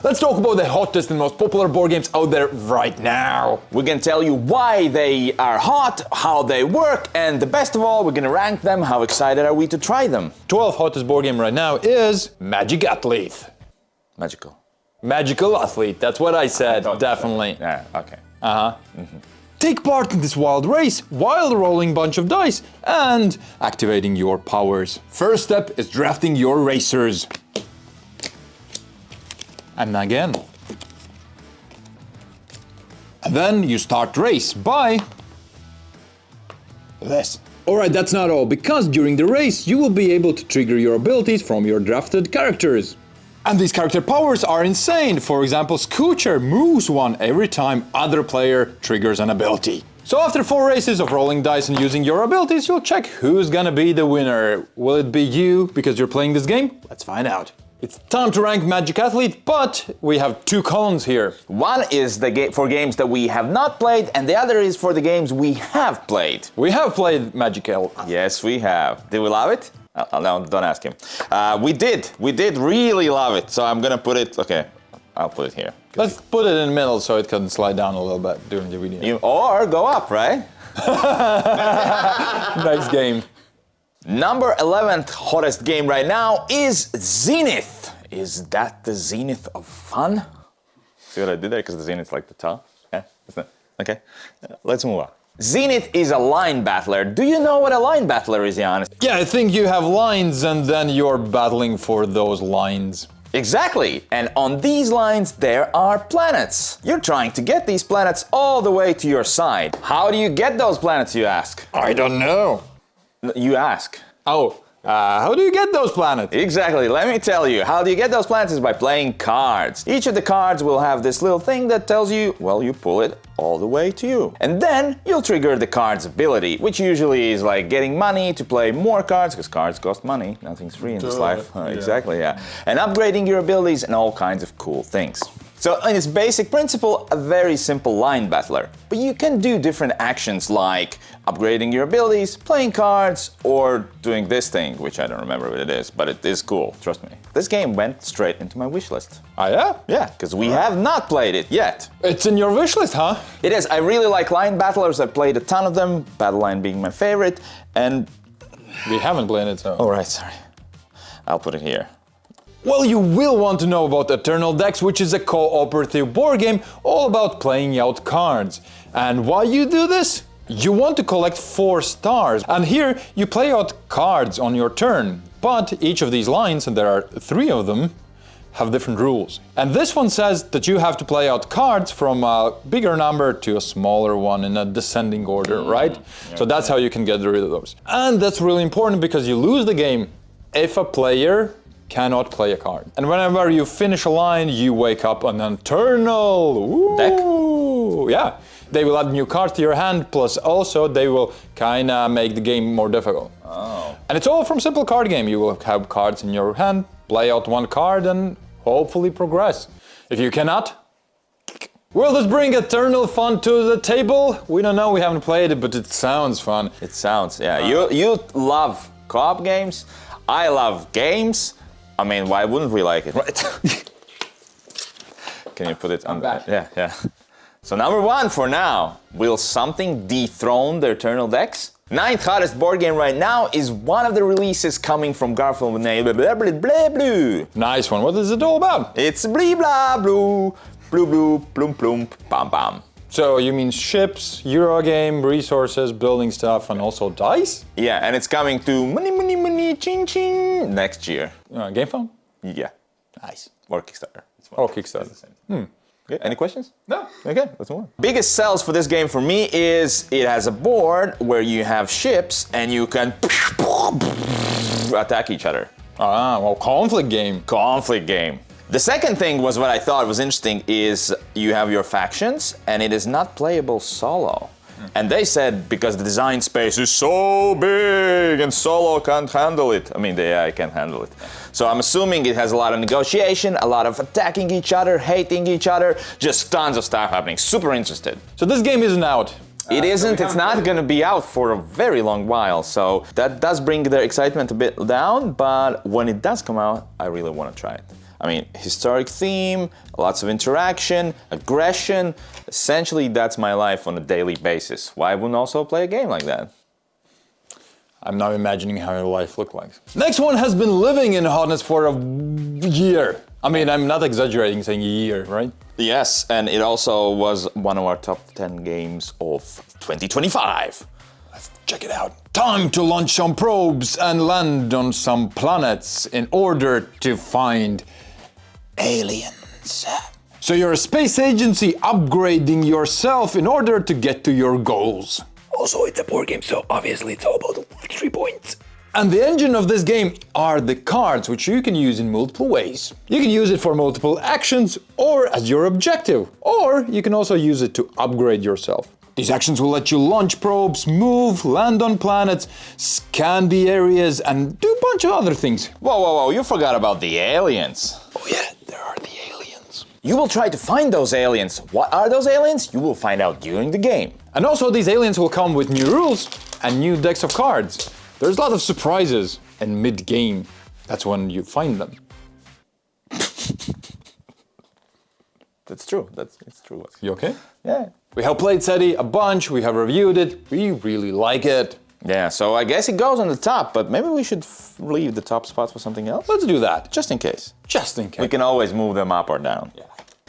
Let's talk about the hottest and most popular board games out there right now. We're gonna tell you why they are hot, how they work, and the best of all, we're gonna rank them. How excited are we to try them? 12th hottest board game right now is Magic Athlete. Magical. Magical Athlete, that's what I said, definitely. Yeah, okay. Take part in this wild race while rolling a bunch of dice and activating your powers. First step is drafting your racers. And again. And then you start race by this. Alright, that's not all, because during the race you will be able to trigger your abilities from your drafted characters. And these character powers are insane. For example, Scoocher moves one every time other player triggers an ability. So after 4 races of rolling dice and using your abilities, you'll check who's gonna be the winner. Will it be you because you're playing this game? Let's find out. It's time to rank Magic Athlete, but we have 2 columns here. One is for games that we have not played, and the other is for the games we have played. We have played Magic Athlete. Yes, we have. Did we love it? No, don't ask him. We did really love it, so I'm gonna put it, okay, I'll put it here. Let's put it in the middle so it can slide down a little bit during the video. Or go up, right? Nice game. Number 11th hottest game right now is Zenith. Is that the Zenith of fun? See what I did there? Because the Zenith's like the top. Yeah, isn't it? Okay, let's move on. Zenith is a line battler. Do you know what a line battler is, Jan? Yeah, I think you have lines and then you're battling for those lines. Exactly, and on these lines there are planets. You're trying to get these planets all the way to your side. How do you get those planets, you ask? I don't know. You ask. Oh, how do you get those planets? Exactly, let me tell you. How do you get those planets is by playing cards. Each of the cards will have this little thing that tells you, well, you pull it all the way to you. And then you'll trigger the card's ability, which usually is like getting money to play more cards, because cards cost money. Nothing's free in this life. Exactly, yeah. And upgrading your abilities and all kinds of cool things. So in its basic principle, a very simple line battler. But you can do different actions like upgrading your abilities, playing cards, or doing this thing, which I don't remember what it is, but it is cool, trust me. This game went straight into my wish list. Ah, yeah? Yeah, because we have not played it yet. It's in your wish list, huh? It is. I really like line battlers. I've played a ton of them, Battle Line being my favorite, and... We haven't played it, so... Oh, right, sorry. I'll put it here. Well, you will want to know about Eternal Decks, which is a cooperative board game all about playing out cards. And why you do this? You want to collect 4 stars. And here you play out cards on your turn. But each of these lines, and there are 3 of them, have different rules. And this one says that you have to play out cards from a bigger number to a smaller one in a descending order, right? Yeah. So that's how you can get rid of those. And that's really important because you lose the game if a player cannot play a card. And whenever you finish a line, you wake up an eternal deck. Yeah, they will add new cards to your hand, plus also they will kinda make the game more difficult. Oh. And it's all from simple card game. You will have cards in your hand, play out 1 card and hopefully progress. If you cannot, will this bring eternal fun to the table? We don't know, we haven't played it, but it sounds fun. It sounds, yeah. You love co-op games, I love games. I mean, why wouldn't we like it, right? Can you put it on back? Yeah. So number 1 for now. Will something dethrone the Eternal Decks? 9th hottest board game right now is one of the releases coming from Garfield with name blah blah blah blue. Nice one. What is it all about? It's blah blah blue, blue blue, plum plum, pam pam. So you mean ships, Eurogame, resources, building stuff, and also dice? Yeah, and it's coming to money, ching ching next year. Game Phone? Yeah. Nice. Or Kickstarter. Oh, Kickstarter. Okay, any questions? No. Okay, let's move on. Biggest sells for this game for me is it has a board where you have ships and you can attack each other. Ah, well, conflict game. Conflict game. The second thing was what I thought was interesting is you have your factions and it is not playable solo. And they said because the design space is so big and solo can't handle it. I mean, the AI can't handle it. So I'm assuming it has a lot of negotiation, a lot of attacking each other, hating each other, just tons of stuff happening. Super interested. So this game isn't out. It isn't, it's not gonna be out for a very long while, so that does bring the excitement a bit down, but when it does come out, I really wanna try it. I mean, historic theme, lots of interaction, aggression. Essentially, that's my life on a daily basis. Why wouldn't also play a game like that? I'm now imagining how your life looked like. Next one has been living in hotness for a year. I mean, I'm not exaggerating saying a year, right? Yes, and it also was one of our top 10 games of 2025. Let's check it out. Time to launch some probes and land on some planets in order to find aliens. So you're a space agency upgrading yourself in order to get to your goals. Also, it's a board game, so obviously it's all about 3 points. And the engine of this game are the cards, which you can use in multiple ways. You can use it for multiple actions or as your objective, or you can also use it to upgrade yourself. These actions will let you launch probes, move, land on planets, scan the areas, and do a bunch of other things. Whoa, you forgot about the aliens. Oh yeah, there are the aliens. You will try to find those aliens. What are those aliens? You will find out during the game. And also these aliens will come with new rules and new decks of cards. There's a lot of surprises in mid-game. That's when you find them. That's true. It's true. You okay? Yeah. We have played SETI a bunch, we have reviewed it, we really like it. Yeah, so I guess it goes on the top, but maybe we should leave the top spot for something else? Let's do that. Just in case. Just in case. We can always move them up or down. Yeah.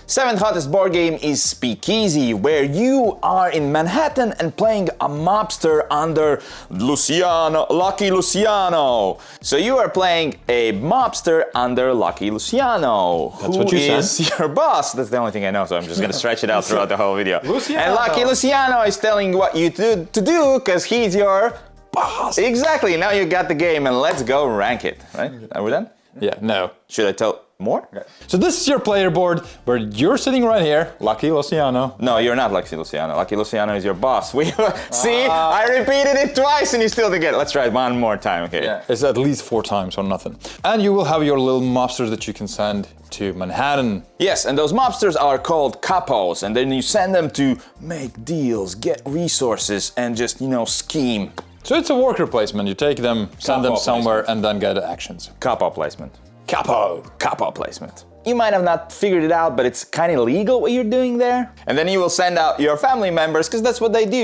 7th hottest board game is Speakeasy, where you are in Manhattan and playing a mobster under Lucky Luciano. So you are playing a mobster under Lucky Luciano. That's what you said. Who is your boss? That's the only thing I know, so I'm just gonna stretch it out throughout the whole video. Luciano. And Lucky Luciano is telling you what you to do, because he's your boss. Exactly, now you got the game and let's go rank it, right? Are we done? Yeah, no. Should I tell more? Okay. So this is your player board where you're sitting right here, Lucky Luciano. No, you're not Lucky Luciano. Lucky Luciano is your boss. See, I repeated it twice and you still didn't get it. Let's try it one more time, okay? Yeah. It's at least 4 times or nothing. And you will have your little mobsters that you can send to Manhattan. Yes, and those mobsters are called capos, and then you send them to make deals, get resources, and just, scheme. So it's a worker placement. You take them, send them somewhere, and then get actions. Capo placement. Capo placement. You might have not figured it out, but it's kind of illegal what you're doing there. And then you will send out your family members, because that's what they do,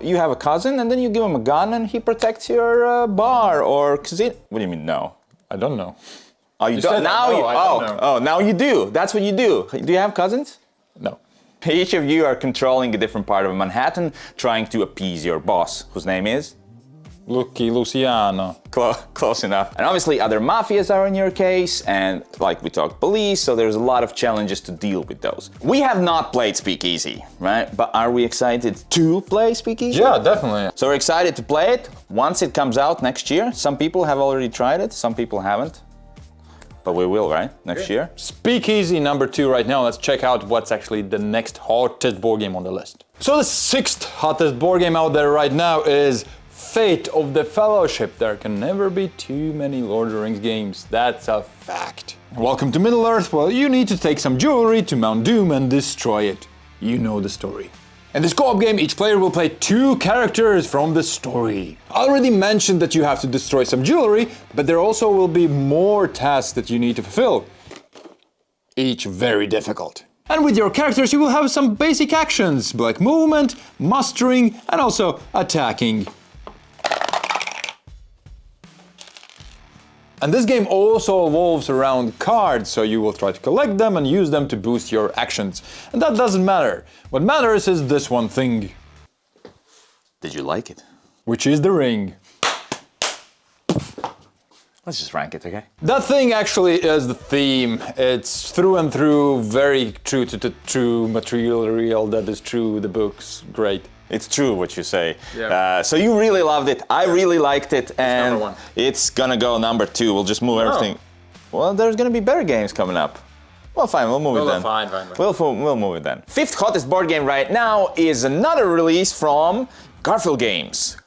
You have a cousin, and then you give him a gun, and he protects your bar or casino. What do you mean, no? I don't know. Oh, you don't? Now no, I don't know. Oh, now you do. That's what you do. Do you have cousins? No. Each of you are controlling a different part of Manhattan, trying to appease your boss, whose name is? Lucky Luciano. Close enough. And obviously other mafias are in your case, and like we talked, police, so there's a lot of challenges to deal with those. We have not played Speakeasy, right? But are we excited to play Speakeasy? Yeah, definitely. So we're excited to play it once it comes out next year. Some people have already tried it, some people haven't. But we will, right? Next year? Speakeasy number 2 right now. Let's check out what's actually the next hottest board game on the list. So the 6th hottest board game out there right now is Fate of the Fellowship. There can never be too many Lord of the Rings games. That's a fact. Welcome to Middle-earth. Well, you need to take some jewelry to Mount Doom and destroy it. You know the story. In this co-op game, each player will play 2 characters from the story. I already mentioned that you have to destroy some jewelry, but there also will be more tasks that you need to fulfill. Each very difficult. And with your characters, you will have some basic actions, like movement, mustering, and also attacking. And this game also evolves around cards, so you will try to collect them and use them to boost your actions. And that doesn't matter. What matters is this one thing. Did you like it? Which is the ring. Let's just rank it, okay? That thing actually is the theme. It's through and through very true to the true material that is true, the books, great. It's true what you say. Yeah. So you really loved it. I really liked it, and number 1. it's gonna go number 2. We'll just move everything. Well, there's gonna be better games coming up. Well, fine, we'll move it then. Fine. We'll move it then. 5th hottest board game right now is another release from Garfield Games.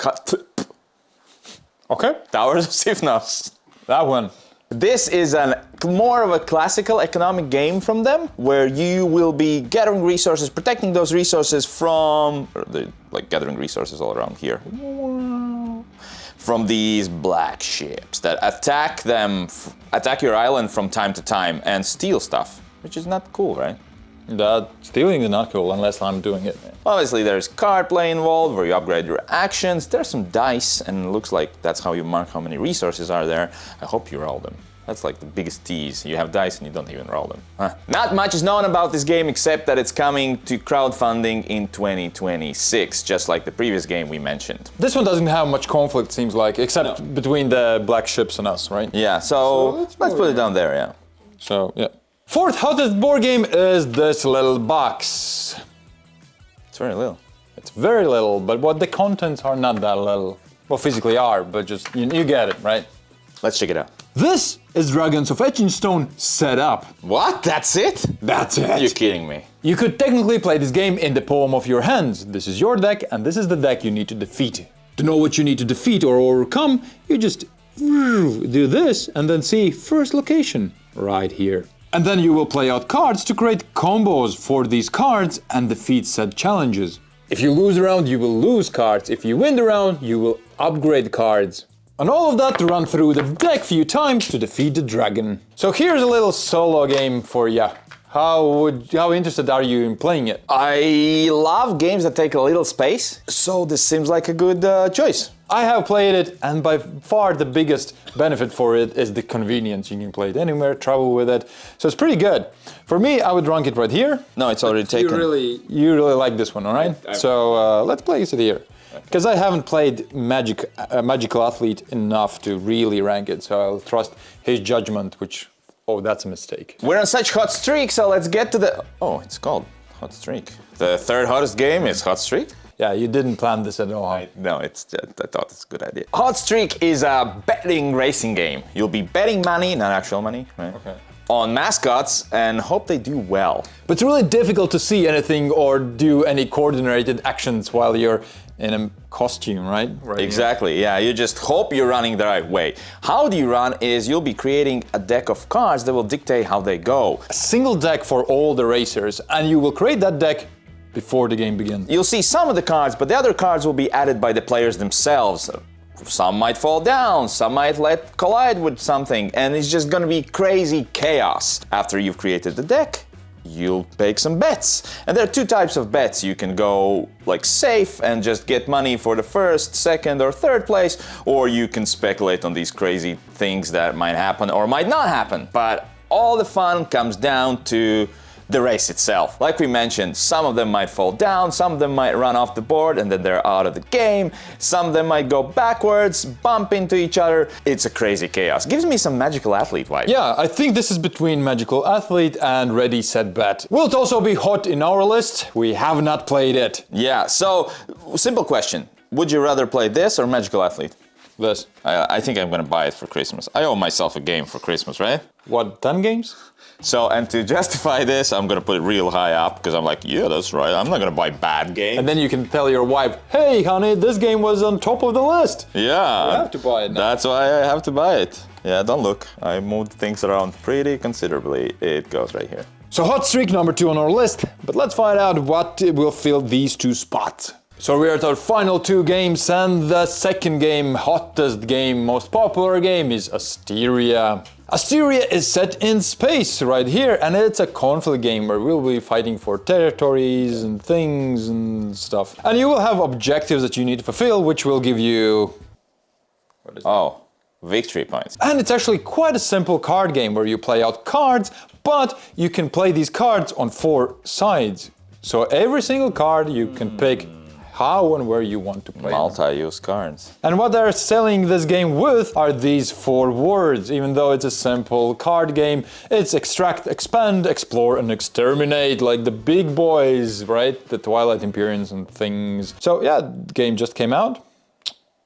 Okay. Towers of Sifnos. That one. This is more of a classical economic game from them, where you will be gathering resources, protecting those resources from, gathering resources all around here, from these black ships that attack your island from time to time and steal stuff, which is not cool, right? That stealing is not cool unless I'm doing it. Obviously, there's card play involved where you upgrade your actions. There's some dice, and it looks like that's how you mark how many resources are there. I hope you roll them. That's like the biggest tease. You have dice and you don't even roll them. Not much is known about this game except that it's coming to crowdfunding in 2026, just like the previous game we mentioned. This one doesn't have much conflict, seems like, except between the black ships and us, right? Yeah, so let's put it down there, yeah. So, yeah. Fourth hottest board game is this little box. It's very little. It's very little, but what the contents are not that little. Well, physically are, but just, you get it, right? Let's check it out. This is Dragons of Etchinstone set up. What? That's it? That's it. You're kidding me. You could technically play this game in the palm of your hands. This is your deck, and this is the deck you need to defeat. To know what you need to defeat or overcome, you just do this and then see first location right here. And then you will play out cards to create combos for these cards and defeat said challenges. If you lose a round, you will lose cards. If you win the round, you will upgrade cards. And all of that to run through the deck a few times to defeat the dragon. So here's a little solo game for ya. How interested are you in playing it? I love games that take a little space, so this seems like a good choice. I have played it, and by far the biggest benefit for it is the convenience. You can play it anywhere, travel with it, so it's pretty good. For me, I would rank it right here. No, it's already taken. You really like this one, all right? So let's place it here. Because I haven't played Magical Athlete enough to really rank it, so I'll trust his judgment, which, oh, that's a mistake. We're on such hot streak, so let's get to the... Oh, it's called Hot Streak. The third hottest game is Hot Streak? Yeah, you didn't plan this at all. No, I thought it's a good idea. Hot Streak is a betting racing game. You'll be betting money, not actual money, right? Okay. On mascots and hope they do well. But it's really difficult to see anything or do any coordinated actions while you're in a costume, right? Exactly, yeah. You just hope you're running the right way. How do you run is you'll be creating a deck of cards that will dictate how they go. A single deck for all the racers, and you will create that deck before the game begins. You'll see some of the cards, but the other cards will be added by the players themselves. Some might fall down, some might collide with something, and it's just gonna be crazy chaos. After you've created the deck, you'll make some bets. And there are two types of bets. You can go like safe and just get money for the first, second, or third place, or you can speculate on these crazy things that might happen or might not happen. But all the fun comes down to the race itself. Like we mentioned, some of them might fall down, some of them might run off the board and then they're out of the game, some of them might go backwards, bump into each other. It's a crazy chaos. Gives me some Magical Athlete vibe. Yeah, I think this is between Magical Athlete and Ready, Set, Bet. Will it also be hot in our list? We have not played it. Yeah, so simple question. Would you rather play this or Magical Athlete? This. I think I'm gonna buy it for Christmas. I owe myself a game for Christmas, right? What, 10 games? So, and to justify this, I'm gonna put it real high up, because I'm like, yeah, that's right, I'm not gonna buy bad games. And then you can tell your wife, hey, honey, this game was on top of the list. Yeah. You have to buy it now. That's why I have to buy it. Yeah, don't look. I moved things around pretty considerably. It goes right here. So hot streak number 2 on our list, but let's find out what will fill these 2 spots. So we're at our final 2 games, and the second game, hottest game, most popular game is Asteria. Asteria is set in space right here, and it's a conflict game where we'll be fighting for territories and things and stuff. And you will have objectives that you need to fulfill, which will give you... What is that? Victory points. And it's actually quite a simple card game where you play out cards, but you can play these cards on 4 sides. So every single card you can pick how and where you want to play. Multi-use cards. And what they're selling this game with are these 4 words. Even though it's a simple card game, it's extract, expand, explore, and exterminate, like the big boys, right? The Twilight Imperiums and things. So yeah, the game just came out.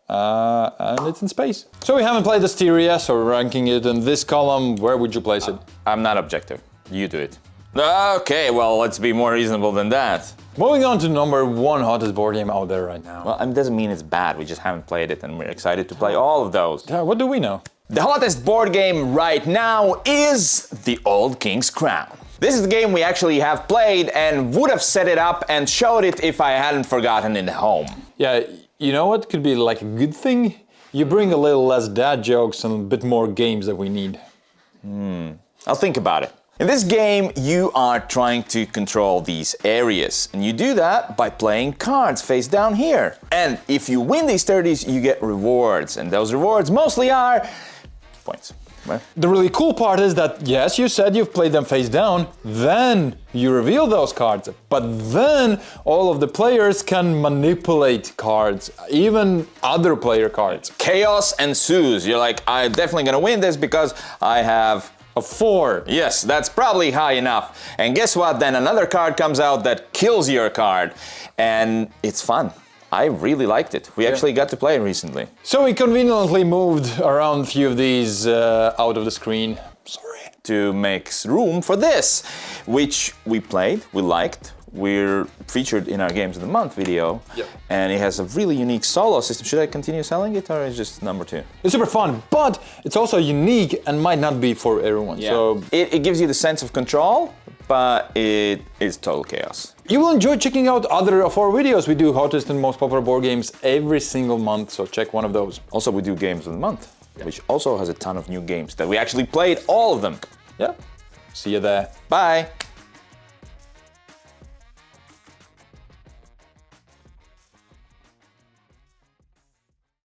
And it's in space. So we haven't played Asteria, so we're ranking it in this column. Where would you place it? I'm not objective. You do it. Okay, well, let's be more reasonable than that. Moving on to number 1 hottest board game out there right now. Well, it doesn't mean it's bad. We just haven't played it and we're excited to play all of those. Yeah, what do we know? The hottest board game right now is The Old King's Crown. This is the game we actually have played and would have set it up and showed it if I hadn't forgotten it at home. Yeah, you know what could be like a good thing? You bring a little less dad jokes and a bit more games that we need. I'll think about it. In this game, you are trying to control these areas, and you do that by playing cards face down here. And if you win these 30s, you get rewards, and those rewards mostly are points. Right? The really cool part is that, yes, you said you've played them face down, then you reveal those cards, but then all of the players can manipulate cards, even other player cards. Chaos ensues. You're like, I'm definitely gonna win this because I have A 4. Yes, that's probably high enough. And guess what? Then another card comes out that kills your card. And it's fun. I really liked it. We actually got to play it recently. So we conveniently moved around a few of these out of the screen. Sorry. To make room for this, which we played, we liked. We're featured in our Games of the Month video. Yep. And it has a really unique solo system. Should I continue selling it or is it just number 2? It's super fun, but it's also unique and might not be for everyone. Yeah. So it gives you the sense of control, but it is total chaos. you will enjoy checking out other of our videos. We do hottest and most popular board games every single month, so check one of those. Also, we do Games of the Month, which also has a ton of new games that we actually played all of them. Yeah. See you there. Bye.